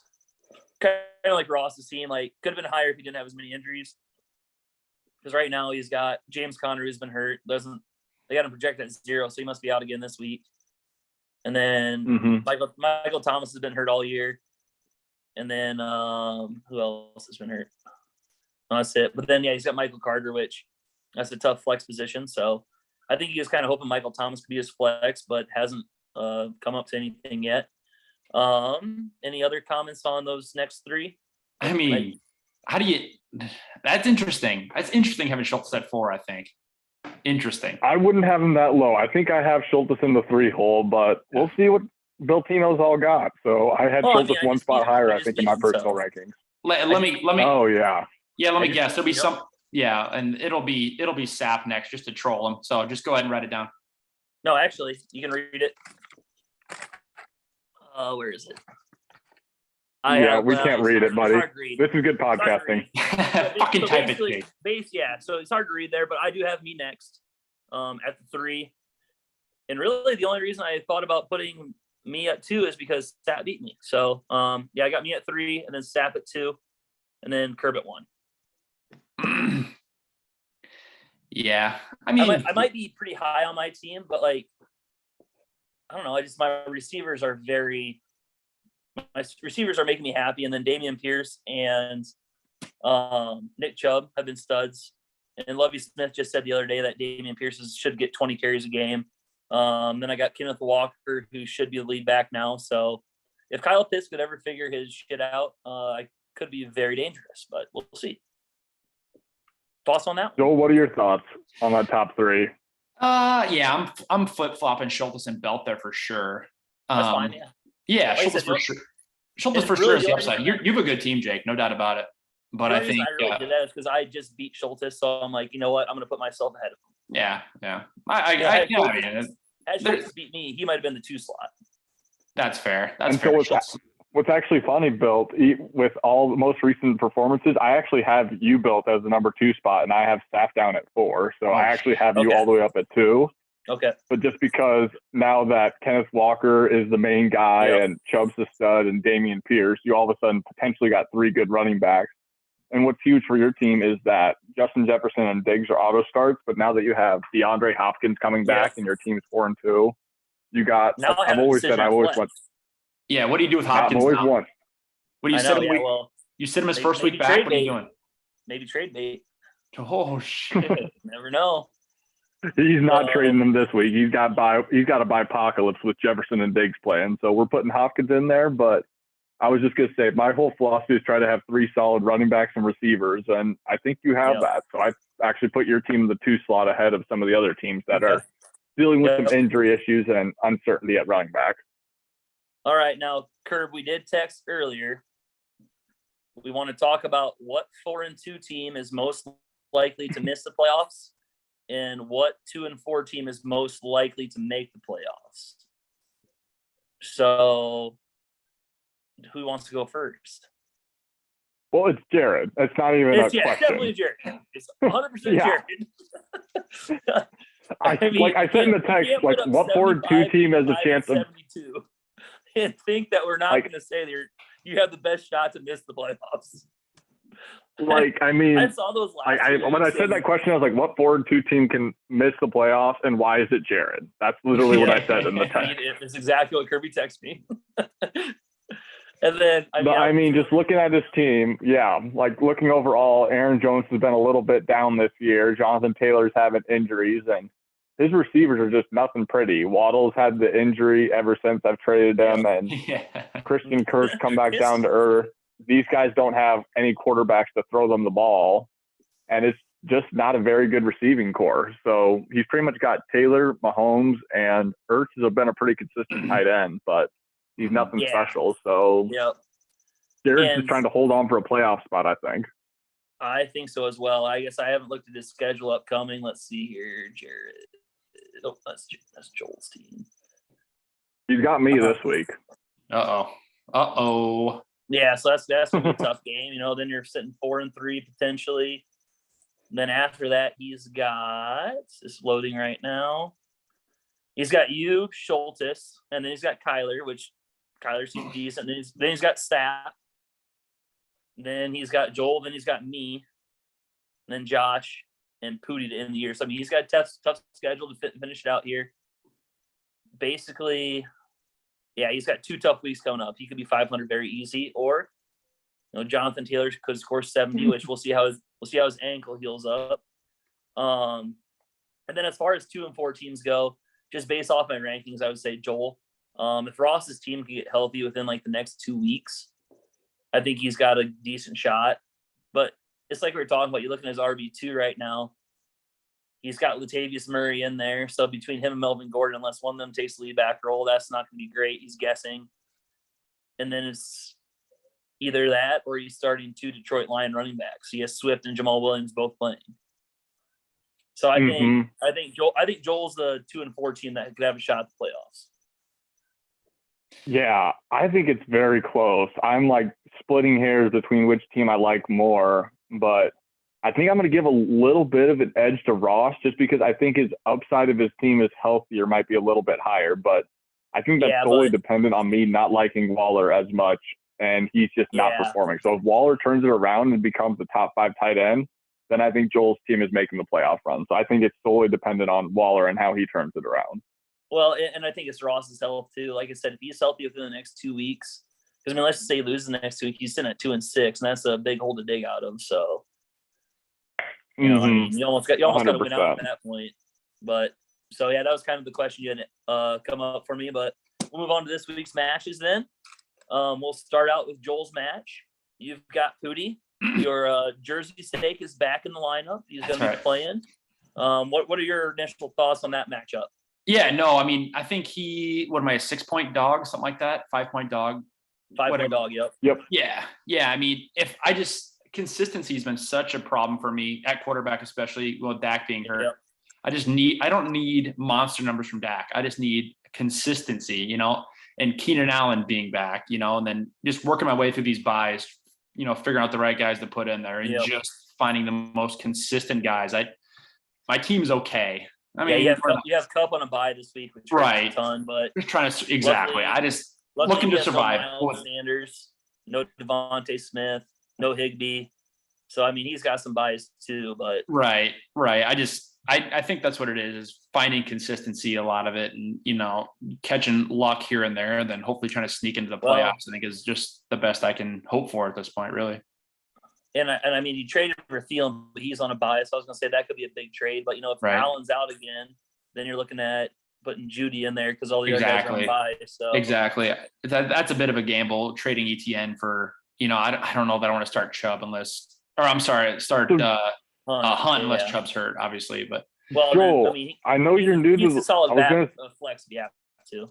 Kind of like Ross's team, like could have been higher if he didn't have as many injuries. Because right now he's got James Conner who's been hurt. They got him projected at 0, so he must be out again this week. And then Michael Thomas has been hurt all year. And then who else has been hurt? That's it. But then he's got Michael Carter, which that's a tough flex position. So I think he was kind of hoping Michael Thomas could be his flex, but hasn't come up to anything yet. Any other comments on those next 3? I mean, how do you? That's interesting. That's interesting having Schultz at 4. I think interesting. I wouldn't have him that low. I think I have Schultz in the 3 hole, but we'll see what Biltino's all got. So I had Schultz one spot higher, I think, in my personal rankings. Let me. Oh yeah. Yeah, let me guess. There'll be some. Yeah, and it'll be Sap next just to troll him. So just go ahead and write it down. No, actually, you can read it. Where is it? We can't read it, buddy. This is good podcasting. Fucking type it, Jake. So it's hard to read there, but I do have me next at the 3. And really, the only reason I thought about putting me at 2 is because Sap beat me. So, I got me at 3, and then Sap at 2, and then Curb at 1. Yeah, I mean, I might be pretty high on my team, but like, I don't know. My receivers are making me happy, and then Dameon Pierce and Nick Chubb have been studs. And Lovie Smith just said the other day that Dameon Pierce should get 20 carries a game. Then I got Kenneth Walker, who should be the lead back now. So if Kyle Pitts could ever figure his shit out, I could be very dangerous, but we'll see. Thoughts on that? Joel, what are your thoughts on that top 3? Yeah, I'm flip flopping Schultz and Belt there for sure. That's fine. Yeah. Yeah, Schultz for sure. Schultz for sure is the upside. You have a good team, Jake, no doubt about it. But I think I really did that is because I just beat Schultz, so I'm like, you know what? I'm going to put myself ahead of him. Yeah. Had Schultz beat me, he might have been the 2 slot. That's fair. What's actually funny, Bill, with all the most recent performances, I actually have you built as the number 2 spot, and I have Staff down at 4. So I actually have you all the way up at 2. Okay. But just because now that Kenneth Walker is the main guy and Chubb's the stud and Dameon Pierce, you all of a sudden potentially got 3 good running backs. And what's huge for your team is that Justin Jefferson and Diggs are auto starts, but now that you have DeAndre Hopkins coming back and your team's 4-2, you got. I've always want. Yeah, what do you do with Hopkins? I've always won. What do you sit him? You sit him his first week back. What are you doing? Maybe trade bait. Oh shit! Never know. He's not trading them this week. He's got a biopocalypse with Jefferson and Diggs playing, so we're putting Hopkins in there. But I was just gonna say my whole philosophy is try to have 3 solid running backs and receivers, and I think you have that. So I actually put your team in the 2 slot ahead of some of the other teams that are dealing with some injury issues and uncertainty at running back. All right, now, Curb, we did text earlier. We want to talk about what 4-2 team is most likely to miss the playoffs and what 2-4 team is most likely to make the playoffs. So who wants to go first? Well, it's Jared. It's not even a question. It's definitely Jared. It's 100% Jared. I said in the text, what 4-2 team has a chance of 72 and think that we're not going to say that you have the best shot to miss the playoffs. I saw those last year. When I said that question, I was like, what 4-2 team can miss the playoffs and why is it Jared? That's literally what I said in the text. It's exactly what Kirby texted me. And then, just looking at this team, looking overall, Aaron Jones has been a little bit down this year. Jonathan Taylor's having injuries, and his receivers are just nothing pretty. Waddle's had the injury ever since I've traded him, and Christian Kirk's come back down to earth. These guys don't have any quarterbacks to throw them the ball, and it's just not a very good receiving core. So he's pretty much got Taylor, Mahomes, and Ertz has been a pretty consistent tight end, but he's nothing special. So Jared's just trying to hold on for a playoff spot, I think. I think so as well. I guess I haven't looked at his schedule upcoming. Let's see here, Jared. Oh, that's Joel's team. He's got me this week. Uh-oh. Yeah, so that's gonna be a tough game. Then you're sitting 4-3 potentially. Then after that, he's got it's loading right now. He's got you, Schultz, and then he's got Kyler, which Kyler seems decent. Then he's got Stapp. Then he's got Joel. Then he's got me. And then Josh and Pooty to end the year. So, I mean, he's got a tough schedule to finish it out here. Basically, yeah, he's got 2 tough weeks coming up. He could be 500 very easy, or Jonathan Taylor could score 70, which we'll see how his ankle heals up. And then as far as 2 and 4 teams go, just based off my rankings, I would say Joel. If Ross's team can get healthy within like the next 2 weeks, I think he's got a decent shot. But it's like we were talking about. You look at his RB2 right now. He's got Latavius Murray in there. So between him and Melvin Gordon, unless one of them takes the lead back role, that's not going to be great. He's guessing. And then it's either that or he's starting 2 Detroit Lion running backs. He has Swift and Jamal Williams both playing. So I think Joel's the 2 and 4 team that could have a shot at the playoffs. Yeah, I think it's very close. I'm like splitting hairs between which team I like more, but I think I'm going to give a little bit of an edge to Ross just because I think his upside of his team is healthier might be a little bit higher, but I think that's solely dependent on me not liking Waller as much, and he's just not performing. So if Waller turns it around and becomes the top 5 tight end, then I think Joel's team is making the playoff run. So I think it's solely dependent on Waller and how he turns it around. Well, and I think it's Ross's health too. Like I said, if he's healthy within the next 2 weeks, because I mean, let's just say he loses the next 2 weeks, he's sitting at 2 and 6, and that's a big hole to dig out of. So, I mean, you almost got to win out at that point. But so yeah, that was kind of the question you had come up for me. But we'll move on to this week's matches then. We'll start out with Joel's match. You've got Pooty. Your Jersey Steak is back in the lineup. He's going to be playing. What are your initial thoughts on that matchup? Yeah, no, I mean, I think what am I, a 6-point dog, something like that? 5-point dog. 5-point dog, yep. Yeah. I mean, consistency has been such a problem for me at quarterback, especially with Dak being hurt. Yep. I don't need monster numbers from Dak. I just need consistency, and Keenan Allen being back, and then just working my way through these buys, figuring out the right guys to put in there and just finding the most consistent guys. My team's okay. I mean, you have Cup on a bye this week, which right. A ton, but just trying to exactly. I just looking to survive. No Sanders, no Devontae Smith, no Higbee. So I mean, he's got some buys too, but right. I think that's what it is finding consistency, a lot of it, and catching luck here and there, and then hopefully trying to sneak into the playoffs. I think is just the best I can hope for at this point, really. And I mean, you traded for Thielen, but he's on a bye, so I was going to say that could be a big trade. But if Allen's out again, then you're looking at putting Judy in there because all the other guys are on bye. So exactly, that's a bit of a gamble trading ETN for I don't know that I want to start Chubb Hunt unless Chubb's hurt, obviously. But Joel, I know you're new to the solid flex if you have to.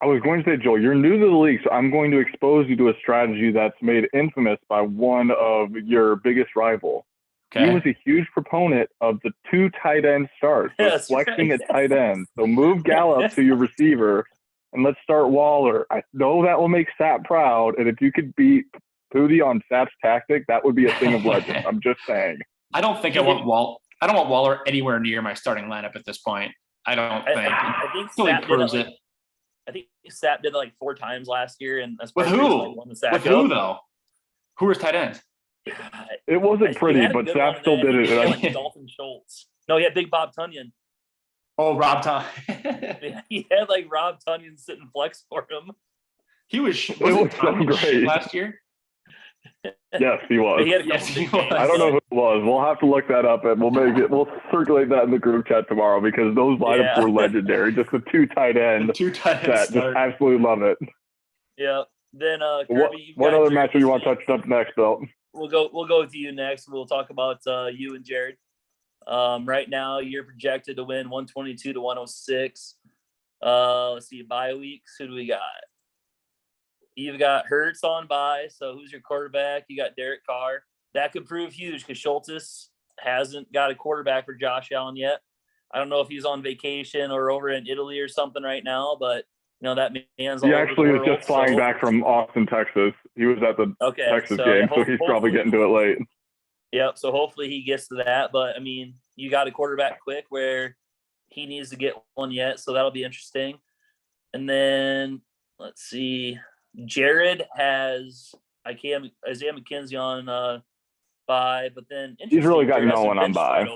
I was going to say, Joel, you're new to the league, so I'm going to expose you to a strategy that's made infamous by one of your biggest rival. Okay. He was a huge proponent of the 2 tight end starts, flexing at tight end. So move Gallup to your receiver, and let's start Waller. I know that will make Sapp proud, and if you could beat Pooty on Sapp's tactic, that would be a thing of legend. I'm just saying. I don't think I want Waller anywhere near my starting lineup at this point. I don't think. I think Sapp proves it. I think Sapp did it like 4 times last year, and with who? With who though? Who was tight ends? It wasn't pretty, but Sapp still did it. Like Dalton Schultz. No, he had Big Bob Tunyon. Oh, Rob Tunyon. He had like Rob Tunyon sitting flex for him. He was so great last year. Yes, he was. I don't know who it was. We'll have to look that up, and we'll circulate that in the group chat tomorrow because those lineups were legendary. Just the 2 tight ends. 2 tight ends. Just absolutely love it. Yeah. Then Kirby, what other match do you want touched up next, Bill? We'll go with you next. We'll talk about you and Jared. Right now, you're projected to win 122 to 106. Let's see, bye weeks. Who do we got? You've got Hurts on bye. So who's your quarterback? You got Derek Carr. That could prove huge because Schultz hasn't got a quarterback for Josh Allen yet. I don't know if he's on vacation or over in Italy or something right now, but that man's all over the world. He actually was just flying back from Austin, Texas. He was at the Texas game, so he's probably getting to it late. Yep. So hopefully he gets to that. But I mean, you got a quarterback quick where he needs to get one yet, so that'll be interesting. And then let's see. Jared has Isaiah McKenzie on bye, but then he's really got no one on bye.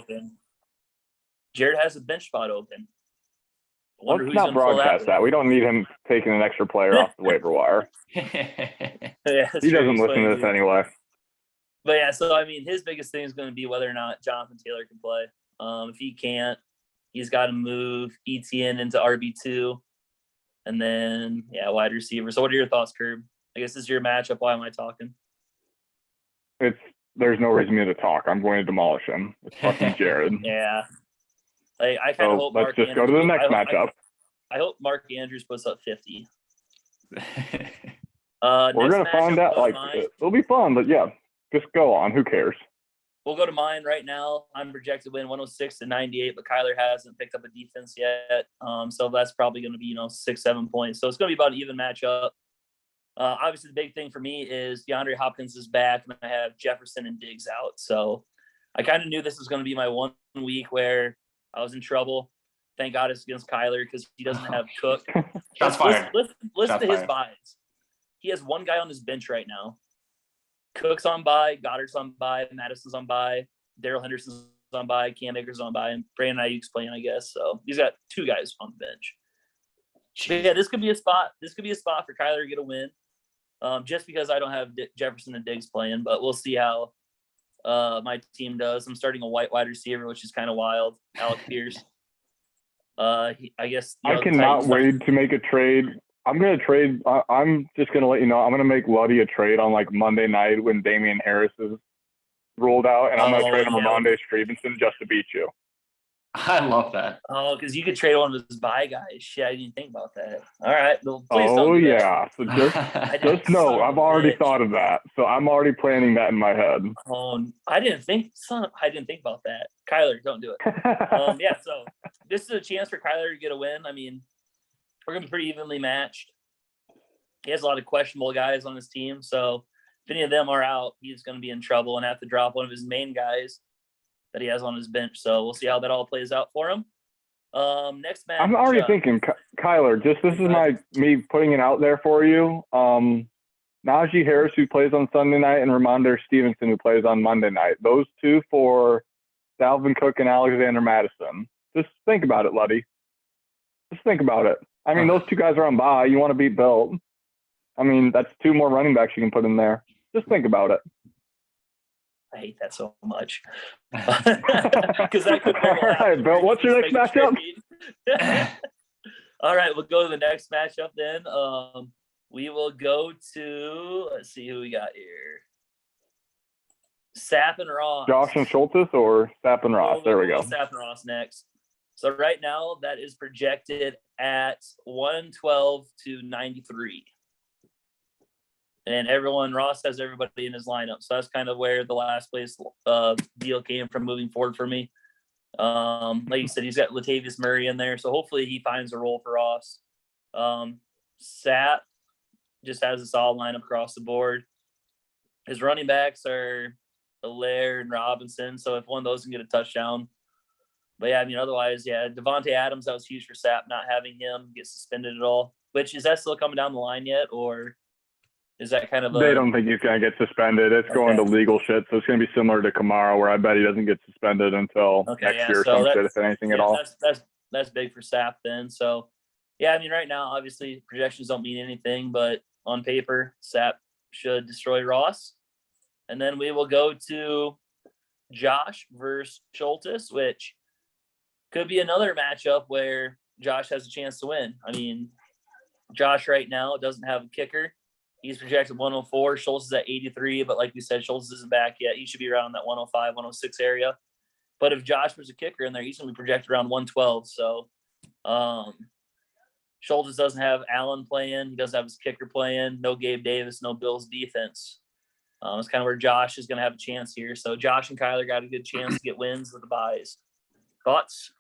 Jared has a bench spot open. Let's not broadcast that. We don't need him taking an extra player off the waiver wire. Yeah, he doesn't listen to this anyway. But yeah, so I mean, his biggest thing is going to be whether or not Jonathan Taylor can play. If he can't, he's got to move ETN into RB2, and then wide receiver. So, what are your thoughts, Curb? I guess this is your matchup. Why am I talking? There's no reason me to talk. I'm going to demolish him. It's fucking Jared. Yeah. I kind of hope let's just go to the next matchup. I hope Mark Andrews puts up 50. We're going to find out. It'll be fun, but yeah, just go on. Who cares? We'll go to mine right now. I'm projected to win 106-98, but Kyler hasn't picked up a defense yet. So that's probably going to be, 6-7 points. So it's going to be about an even matchup. Obviously, the big thing for me is DeAndre Hopkins is back, and I have Jefferson and Diggs out. So I kind of knew this was going to be my 1 week where I was in trouble. Thank God it's against Kyler because he doesn't have Cook. Shots fired. Listen to his buys. He has one guy on his bench right now. Cook's on bye, Goddard's on bye, Madison's on bye, Darrell Henderson's on bye, Cam Akers on bye, and Brandon Ayuk's playing, I guess. So he's got 2 guys on the bench. But yeah, this could be a spot. This could be a spot for Kyler to get a win. Just because I don't have Jefferson and Diggs playing, but we'll see how my team does. I'm starting a white wide receiver, which is kind of wild. Alec Pierce. I guess I cannot wait to make a trade. I'm going to trade. I'm just going to let you know. I'm going to make Luddy a trade on Monday night when Damian Harris is ruled out, and I'm going to trade him Ramondre Stevenson just to beat you. I love that. Oh, because you could trade one of his bye guys. Shit, I didn't think about that. All right. Well, yeah. So just know I've already thought of that. So I'm already planning that in my head. I didn't think about that. Kyler, don't do it. Yeah. So this is a chance for Kyler to get a win. I mean, we're gonna be pretty evenly matched. He has a lot of questionable guys on his team, so if any of them are out, he's going to be in trouble and have to drop one of his main guys that he has on his bench. So we'll see how that all plays out for him. Next match. I'm already thinking, Kyler, this is me putting it out there for you. Najee Harris, who plays on Sunday night, and Ramondre Stevenson, who plays on Monday night. Those 2 for Dalvin Cook and Alexander Madison. Just think about it, Luddy. Just think about it. I mean, those 2 guys are on bye. You want to beat Bill. I mean, that's 2 more running backs you can put in there. Just think about it. I hate that so much. Because that could all right, Bill, what's your next matchup? All right, we'll go to the next matchup then. We will go to, let's see who we got here. Sapp and Ross. Josh and Schultes or Sapp and Ross? There we go. Sapp and Ross next. So right now that is projected at 112-93. And Ross has everybody in his lineup. So that's kind of where the last place deal came from moving forward for me. Like you said, he's got Latavius Murray in there. So hopefully he finds a role for Ross. Sapp just has a solid lineup across the board. His running backs are Allaire and Robinson. So if one of those can get a touchdown. But yeah, I mean, otherwise, Devontae Adams, that was huge for Sapp, not having him get suspended at all. Which, is that still coming down the line yet? Or is that kind of They don't think he's going to get suspended. It's going to legal shit. So it's going to be similar to Kamara, where I bet he doesn't get suspended until next year or some shit, if anything at all. That's big for Sapp then. So, yeah, I mean, right now, obviously, projections don't mean anything. But on paper, Sapp should destroy Ross. And then we will go to Josh versus Schultes, which could be another matchup where Josh has a chance to win. I mean, Josh right now doesn't have a kicker. He's projected 104. Schultes is at 83, but like we said, Schultes isn't back yet. He should be around that 105, 106 area. But if Josh was a kicker in there, he's going to be projected around 112. So Schultes doesn't have Allen playing. He doesn't have his kicker playing. No Gabe Davis, no Bills defense. It's kind of where Josh is going to have a chance here. So Josh and Kyler got a good chance to get wins with the buys. Thoughts?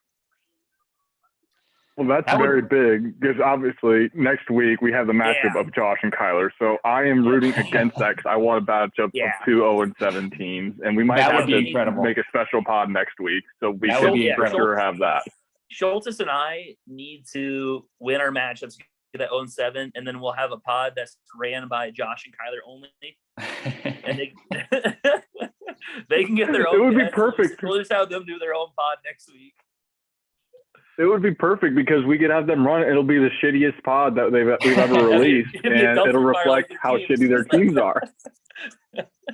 Well, that's very big because obviously next week we have the matchup of Josh and Kyler. So I am rooting against that because I want a matchup of 2-0-7 teams, and we might have to make a special pod next week so we can for sure have that. Schultes and I need to win our matchups that 0-7, and then we'll have a pod that's ran by Josh and Kyler only, and they can get their own. It would be perfect. We'll just have them do their own pod next week. It would be perfect because we could have them run. It'll be the shittiest pod that we've ever released, and it'll reflect how shitty their teams are.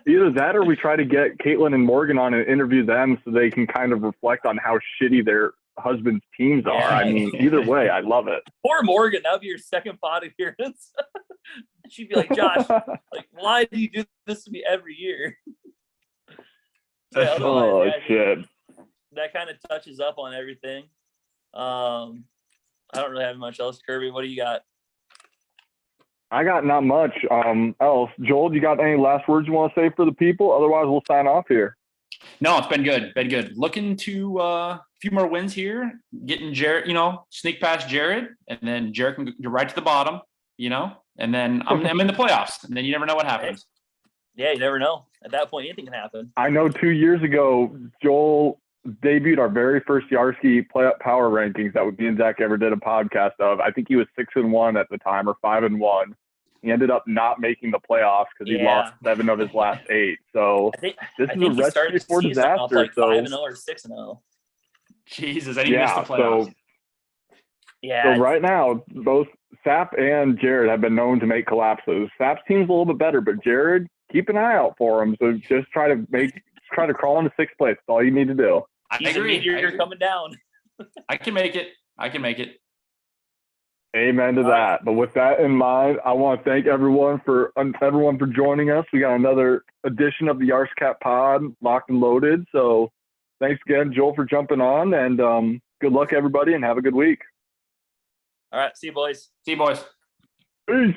Either that, or we try to get Caitlin and Morgan on and interview them so they can kind of reflect on how shitty their husbands' teams are. I mean, either way, I love it. Poor Morgan, that would be your second pod appearance. She'd be like, Josh, like, why do you do this to me every year? Shit. That kind of touches up on everything. I don't really have much else. Kirby, what do you got? I got not much else. Joel, you got any last words you want to say for the people? Otherwise, we'll sign off here. No, it's been good. Been good. Looking to a few more wins here. Getting Jared, sneak past Jared, and then Jared can go right to the bottom, and then I'm in the playoffs, and then you never know what happens. Yeah, you never know. At that point, anything can happen. I know 2 years ago, Joel debuted our very first Yarski playoff power rankings that me and Zach ever did a podcast of. I think he was 6-1 at the time, or 5-1. He ended up not making the playoffs because he lost 7 of his last 8. So this is a recipe for disaster. Like 5-0 or 6-0. Jesus, I didn't miss the playoffs. So right now, both Sap and Jared have been known to make collapses. Sap's team's a little bit better, but Jared, keep an eye out for him. So just try to crawl into 6th place. That's all you need to do. I agree. You're coming down. I can make it. Amen to that. But with that in mind, I want to thank everyone for joining us. We got another edition of the YarskCap pod locked and loaded. So thanks again, Joel, for jumping on, and good luck, everybody, and have a good week. All right. See you, boys. See you, boys. Peace.